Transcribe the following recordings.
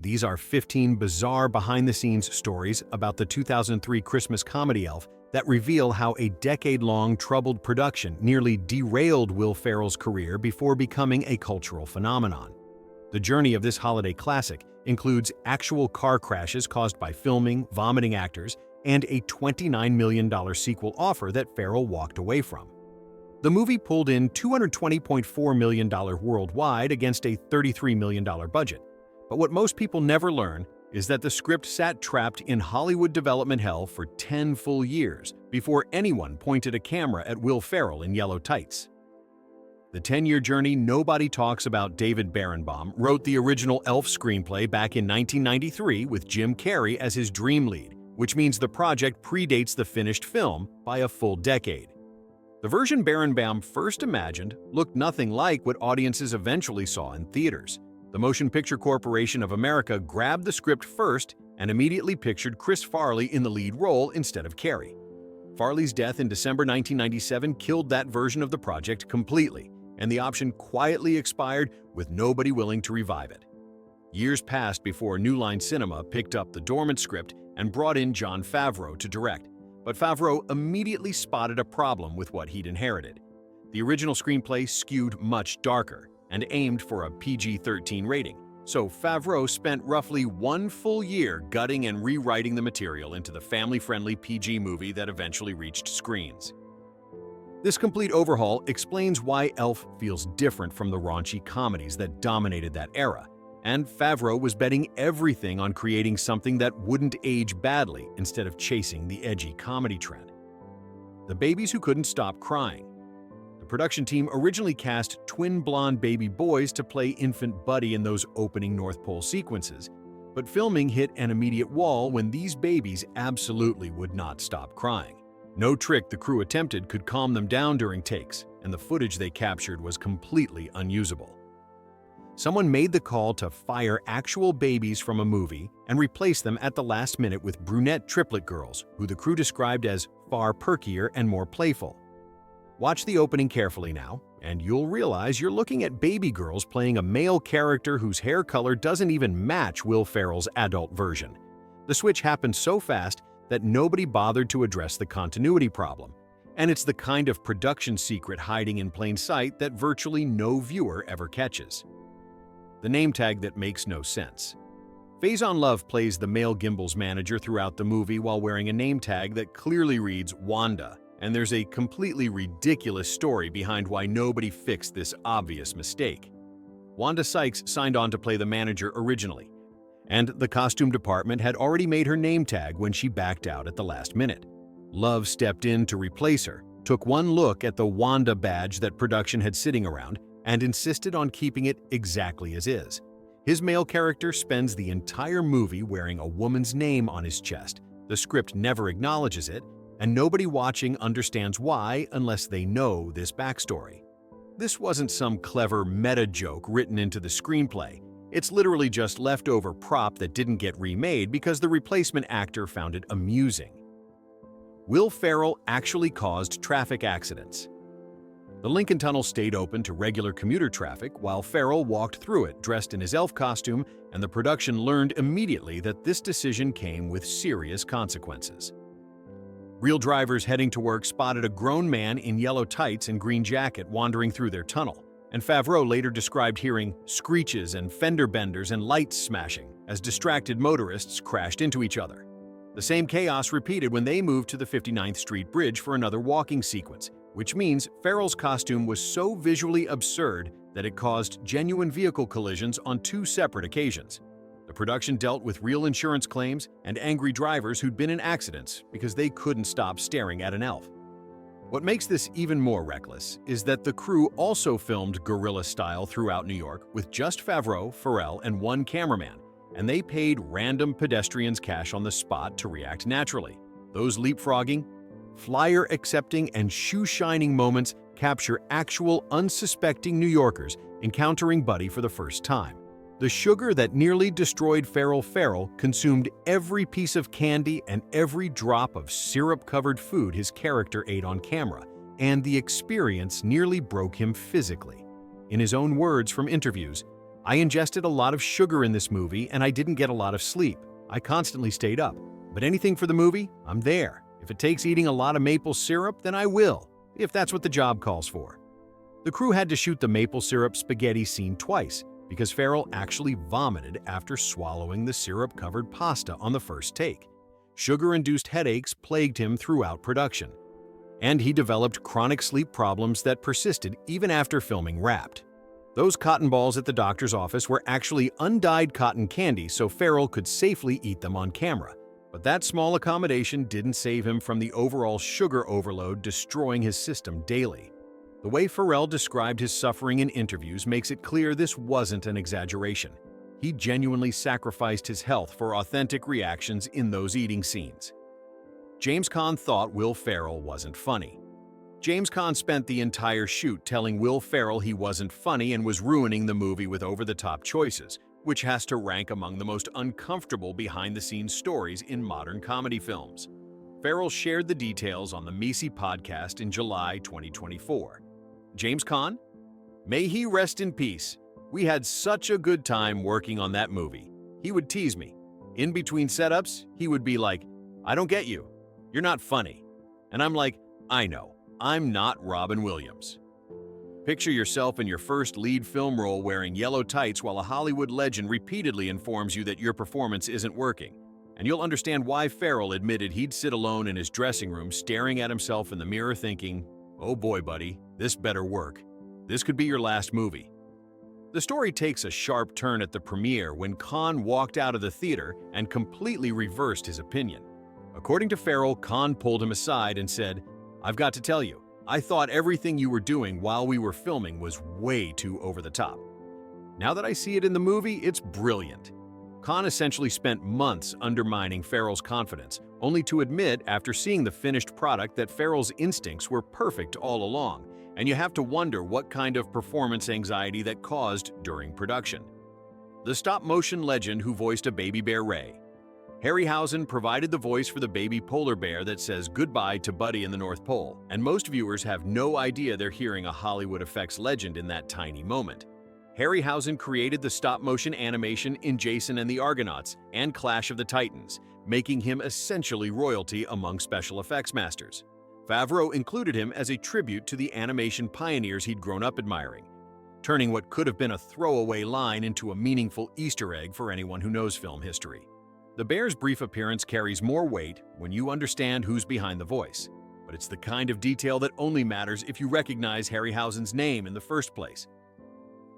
These are 15 bizarre behind-the-scenes stories about the 2003 Christmas comedy Elf that reveal how a decade-long troubled production nearly derailed Will Ferrell's career before becoming a cultural phenomenon. The journey of this holiday classic includes actual car crashes caused by filming, vomiting actors, and a $29 million sequel offer that Ferrell walked away from. The movie pulled in $220.4 million worldwide against a $33 million budget. But what most people never learn is that the script sat trapped in Hollywood development hell for 10 full years before anyone pointed a camera at Will Ferrell in yellow tights. The 10-year journey nobody talks about. David Berenbaum wrote the original Elf screenplay back in 1993 with Jim Carrey as his dream lead, which means the project predates the finished film by a full decade. The version Berenbaum first imagined looked nothing like what audiences eventually saw in theaters. The Motion Picture Corporation of America grabbed the script first and immediately pictured Chris Farley in the lead role instead of Carrey. Farley's death in December 1997 killed that version of the project completely, and the option quietly expired with nobody willing to revive it. Years passed before New Line Cinema picked up the dormant script and brought in Jon Favreau to direct, but Favreau immediately spotted a problem with what he'd inherited. The original screenplay skewed much darker and aimed for a PG-13 rating, so Favreau spent roughly 1 full year gutting and rewriting the material into the family-friendly PG movie that eventually reached screens. This complete overhaul explains why Elf feels different from the raunchy comedies that dominated that era, and Favreau was betting everything on creating something that wouldn't age badly instead of chasing the edgy comedy trend. The Babies Who Couldn't Stop Crying. The production team originally cast twin blonde baby boys to play infant Buddy in those opening North Pole sequences, but filming hit an immediate wall when these babies absolutely would not stop crying. No trick the crew attempted could calm them down during takes, and the footage they captured was completely unusable. Someone made the call to fire actual babies from a movie and replace them at the last minute with brunette triplet girls, who the crew described as far perkier and more playful. Watch the opening carefully now, and you'll realize you're looking at baby girls playing a male character whose hair color doesn't even match Will Ferrell's adult version. The switch happened so fast that nobody bothered to address the continuity problem, and it's the kind of production secret hiding in plain sight that virtually no viewer ever catches. The name tag that makes no sense. Faison Love plays the male Gimbals manager throughout the movie while wearing a name tag that clearly reads Wanda, and there's a completely ridiculous story behind why nobody fixed this obvious mistake. Wanda Sykes signed on to play the manager originally, and the costume department had already made her name tag when she backed out at the last minute. Love stepped in to replace her, took one look at the Wanda badge that production had sitting around, and insisted on keeping it exactly as is. His male character spends the entire movie wearing a woman's name on his chest. The script never acknowledges it, and nobody watching understands why unless they know this backstory. This wasn't some clever meta joke written into the screenplay. It's literally just leftover prop that didn't get remade because the replacement actor found it amusing. Will Ferrell actually caused traffic accidents. The Lincoln Tunnel stayed open to regular commuter traffic while Ferrell walked through it dressed in his elf costume, and the production learned immediately that this decision came with serious consequences. Real drivers heading to work spotted a grown man in yellow tights and green jacket wandering through their tunnel, and Favreau later described hearing screeches and fender benders and lights smashing as distracted motorists crashed into each other. The same chaos repeated when they moved to the 59th Street Bridge for another walking sequence, which means Ferrell's costume was so visually absurd that it caused genuine vehicle collisions on 2 separate occasions. The production dealt with real insurance claims and angry drivers who'd been in accidents because they couldn't stop staring at an elf. What makes this even more reckless is that the crew also filmed guerrilla style throughout New York with just Favreau, Ferrell, and 1 cameraman, and they paid random pedestrians cash on the spot to react naturally. Those leapfrogging, flyer-accepting, and shoe-shining moments capture actual unsuspecting New Yorkers encountering Buddy for the first time. The sugar that nearly destroyed Ferrell consumed every piece of candy and every drop of syrup-covered food his character ate on camera, and the experience nearly broke him physically. In his own words from interviews, I ingested a lot of sugar in this movie and I didn't get a lot of sleep. I constantly stayed up. But anything for the movie, I'm there. If it takes eating a lot of maple syrup, then I will, if that's what the job calls for. The crew had to shoot the maple syrup spaghetti scene twice because Ferrell actually vomited after swallowing the syrup-covered pasta on the first take. Sugar-induced headaches plagued him throughout production, and he developed chronic sleep problems that persisted even after filming Wrapped. Those cotton balls at the doctor's office were actually undyed cotton candy so Ferrell could safely eat them on camera. But that small accommodation didn't save him from the overall sugar overload destroying his system daily. The way Ferrell described his suffering in interviews makes it clear this wasn't an exaggeration. He genuinely sacrificed his health for authentic reactions in those eating scenes. James Caan thought Will Ferrell wasn't funny. James Caan spent the entire shoot telling Will Ferrell he wasn't funny and was ruining the movie with over-the-top choices, which has to rank among the most uncomfortable behind-the-scenes stories in modern comedy films. Ferrell shared the details on the Macy podcast in July 2024. James Caan? May he rest in peace. We had such a good time working on that movie. He would tease me. In between setups, he would be like, "I don't get you. You're not funny." And I'm like, "I know. I'm not Robin Williams." Picture yourself in your first lead film role wearing yellow tights while a Hollywood legend repeatedly informs you that your performance isn't working. And you'll understand why Ferrell admitted he'd sit alone in his dressing room staring at himself in the mirror thinking, "Oh boy, buddy, this better work. This could be your last movie." The story takes a sharp turn at the premiere when Caan walked out of the theater and completely reversed his opinion. According to Ferrell, Caan pulled him aside and said, "I've got to tell you, I thought everything you were doing while we were filming was way too over the top. Now that I see it in the movie, it's brilliant." Caan essentially spent months undermining Ferrell's confidence, only to admit after seeing the finished product that Ferrell's instincts were perfect all along, and you have to wonder what kind of performance anxiety that caused during production. The stop-motion legend who voiced a baby bear Ray. Harryhausen provided the voice for the baby polar bear that says goodbye to Buddy in the North Pole, and most viewers have no idea they're hearing a Hollywood effects legend in that tiny moment. Harryhausen created the stop-motion animation in Jason and the Argonauts and Clash of the Titans, making him essentially royalty among special effects masters. Favreau included him as a tribute to the animation pioneers he'd grown up admiring, turning what could have been a throwaway line into a meaningful Easter egg for anyone who knows film history. The bear's brief appearance carries more weight when you understand who's behind the voice, but it's the kind of detail that only matters if you recognize Harryhausen's name in the first place.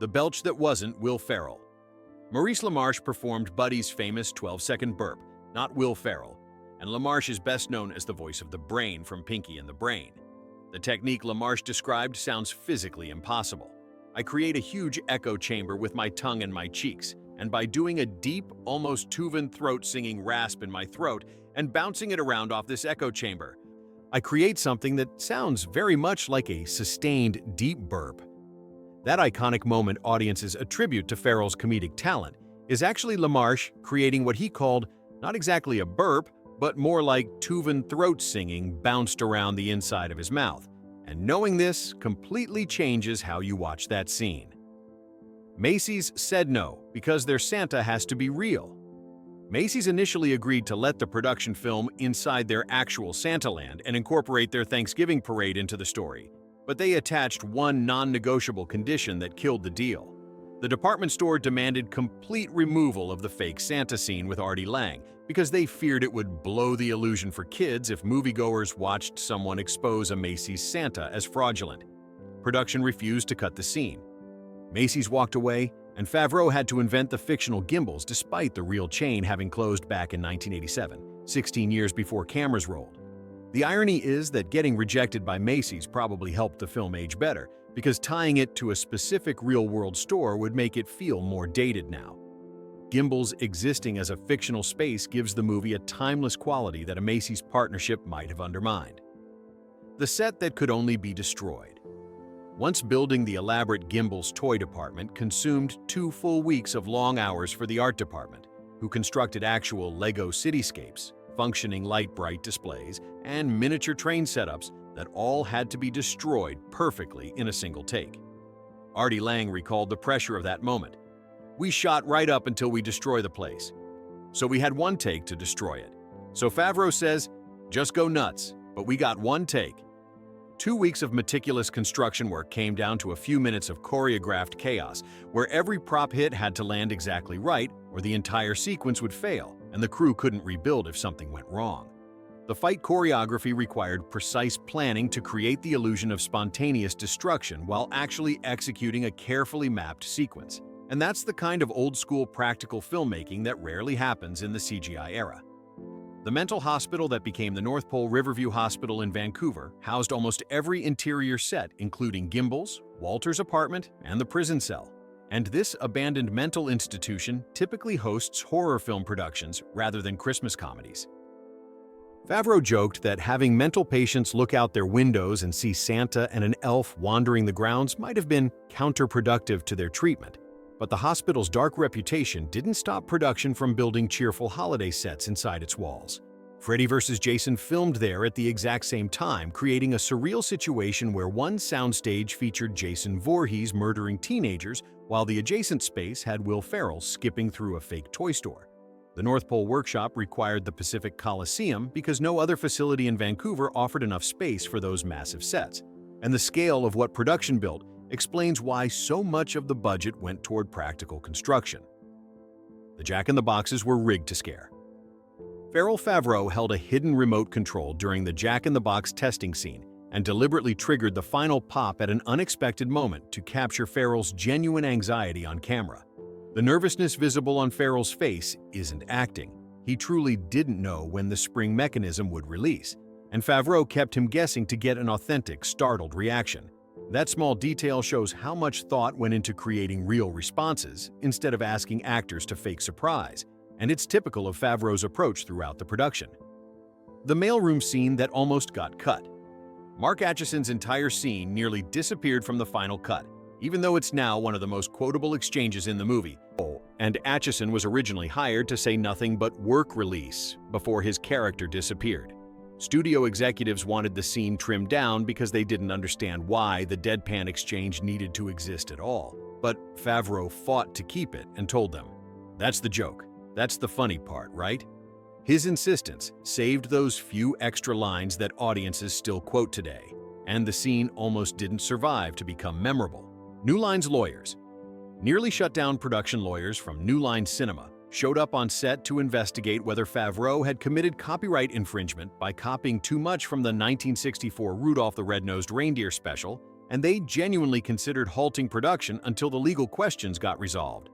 The belch that wasn't Will Ferrell. Maurice LaMarche performed Buddy's famous 12-second burp, not Will Ferrell, and LaMarche is best known as the voice of the Brain from Pinky and the Brain. The technique LaMarche described sounds physically impossible. I create a huge echo chamber with my tongue and my cheeks, and by doing a deep, almost Tuvan throat-singing rasp in my throat and bouncing it around off this echo chamber, I create something that sounds very much like a sustained, deep burp. That iconic moment audiences attribute to Ferrell's comedic talent is actually LaMarche creating what he called not exactly a burp, but more like Tuvan throat singing bounced around the inside of his mouth. And knowing this completely changes how you watch that scene. Macy's said no because their Santa has to be real. Macy's initially agreed to let the production film inside their actual Santaland and incorporate their Thanksgiving parade into the story, but they attached one non-negotiable condition that killed the deal. The department store demanded complete removal of the fake Santa scene with Artie Lang because they feared it would blow the illusion for kids if moviegoers watched someone expose a Macy's Santa as fraudulent. Production refused to cut the scene. Macy's walked away, and Favreau had to invent the fictional gimbals despite the real chain having closed back in 1987, 16 years before cameras rolled. The irony is that getting rejected by Macy's probably helped the film age better, because tying it to a specific real-world store would make it feel more dated now. Gimbals existing as a fictional space gives the movie a timeless quality that a Macy's partnership might have undermined. The set that could only be destroyed. Once building the elaborate Gimbals toy department consumed 2 full weeks of long hours for the art department, who constructed actual Lego cityscapes, functioning light-bright displays, and miniature train setups that all had to be destroyed perfectly in a single take. Artie Lang recalled the pressure of that moment. We shot right up until we destroy the place. So we had one take to destroy it. So Favreau says, just go nuts, but we got one take. 2 weeks of meticulous construction work came down to a few minutes of choreographed chaos, where every prop hit had to land exactly right, or the entire sequence would fail, and the crew couldn't rebuild if something went wrong. The fight choreography required precise planning to create the illusion of spontaneous destruction while actually executing a carefully mapped sequence. And that's the kind of old-school practical filmmaking that rarely happens in the CGI era. The mental hospital that became the North Pole Riverview Hospital in Vancouver housed almost every interior set, including gimbals, Walter's apartment, and the prison cell. And this abandoned mental institution typically hosts horror film productions rather than Christmas comedies. Favreau joked that having mental patients look out their windows and see Santa and an elf wandering the grounds might have been counterproductive to their treatment. But the hospital's dark reputation didn't stop production from building cheerful holiday sets inside its walls. Freddy vs. Jason filmed there at the exact same time, creating a surreal situation where one soundstage featured Jason Voorhees murdering teenagers, while the adjacent space had Will Ferrell skipping through a fake toy store. The North Pole Workshop required the Pacific Coliseum because no other facility in Vancouver offered enough space for those massive sets. And the scale of what production built explains why so much of the budget went toward practical construction. The Jack-in-the-Boxes were rigged to scare. Ferrell Favreau held a hidden remote control during the Jack-in-the-Box testing scene and deliberately triggered the final pop at an unexpected moment to capture Ferrell's genuine anxiety on camera. The nervousness visible on Ferrell's face isn't acting. He truly didn't know when the spring mechanism would release, and Favreau kept him guessing to get an authentic, startled reaction. That small detail shows how much thought went into creating real responses instead of asking actors to fake surprise, and it's typical of Favreau's approach throughout the production. The mailroom scene that almost got cut. Mark Atchison's entire scene nearly disappeared from the final cut, even though it's now one of the most quotable exchanges in the movie. And Atchison was originally hired to say nothing but "work release" before his character disappeared. Studio executives wanted the scene trimmed down because they didn't understand why the deadpan exchange needed to exist at all. But Favreau fought to keep it and told them, "That's the joke. That's the funny part, right?" His insistence saved those few extra lines that audiences still quote today, and the scene almost didn't survive to become memorable. New Line's lawyers. Nearly shut down production lawyers from New Line Cinema showed up on set to investigate whether Favreau had committed copyright infringement by copying too much from the 1964 Rudolph the Red-Nosed Reindeer special, and they genuinely considered halting production until the legal questions got resolved.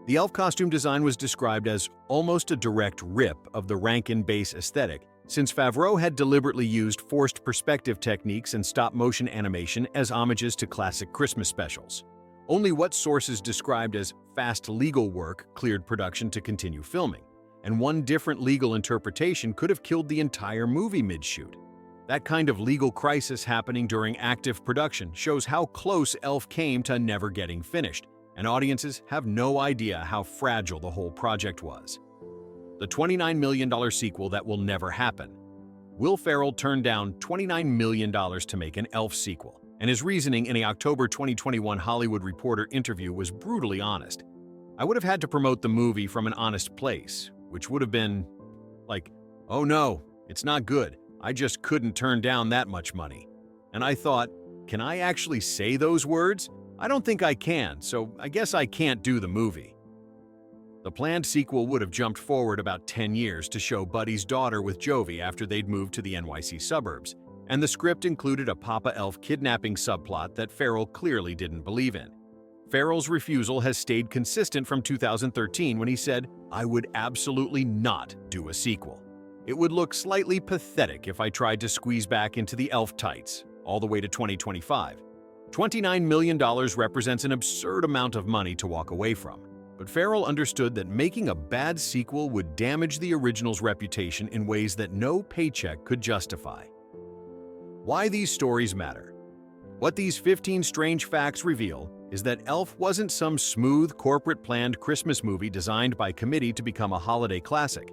The elf costume design was described as almost a direct rip of the Rankin Bass aesthetic, since Favreau had deliberately used forced perspective techniques and stop-motion animation as homages to classic Christmas specials. Only what sources described as fast legal work cleared production to continue filming, and one different legal interpretation could have killed the entire movie mid-shoot. That kind of legal crisis happening during active production shows how close Elf came to never getting finished, and audiences have no idea how fragile the whole project was. The $29 million sequel that will never happen. Will Ferrell turned down $29 million to make an Elf sequel, and his reasoning in a October 2021 Hollywood Reporter interview was brutally honest. "I would have had to promote the movie from an honest place, which would have been like, oh no, it's not good. I just couldn't turn down that much money." And I thought, can I actually say those words? I don't think I can, so I guess I can't do the movie. The planned sequel would have jumped forward about 10 years to show Buddy's daughter with Jovi after they'd moved to the NYC suburbs, and the script included a Papa Elf kidnapping subplot that Ferrell clearly didn't believe in. Ferrell's refusal has stayed consistent from 2013 when he said, "I would absolutely not do a sequel. It would look slightly pathetic if I tried to squeeze back into the elf tights, all the way to 2025. $29 million represents an absurd amount of money to walk away from. But Ferrell understood that making a bad sequel would damage the original's reputation in ways that no paycheck could justify. Why these stories matter. What these 15 strange facts reveal is that Elf wasn't some smooth, corporate-planned Christmas movie designed by committee to become a holiday classic.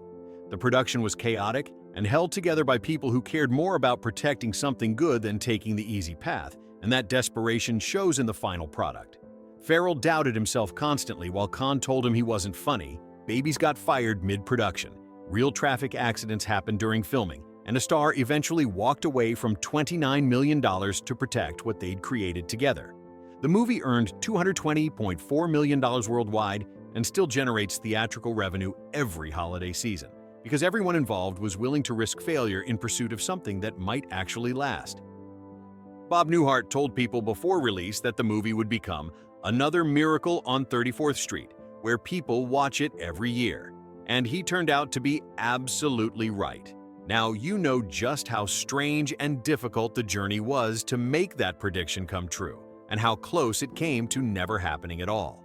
The production was chaotic and held together by people who cared more about protecting something good than taking the easy path, and that desperation shows in the final product. Ferrell doubted himself constantly while Caan told him he wasn't funny. Babies got fired mid-production. Real traffic accidents happened during filming, and a star eventually walked away from $29 million to protect what they'd created together. The movie earned $220.4 million worldwide and still generates theatrical revenue every holiday season, because everyone involved was willing to risk failure in pursuit of something that might actually last. Bob Newhart told people before release that the movie would become another miracle on 34th Street, where people watch it every year. And he turned out to be absolutely right. Now you know just how strange and difficult the journey was to make that prediction come true, and how close it came to never happening at all.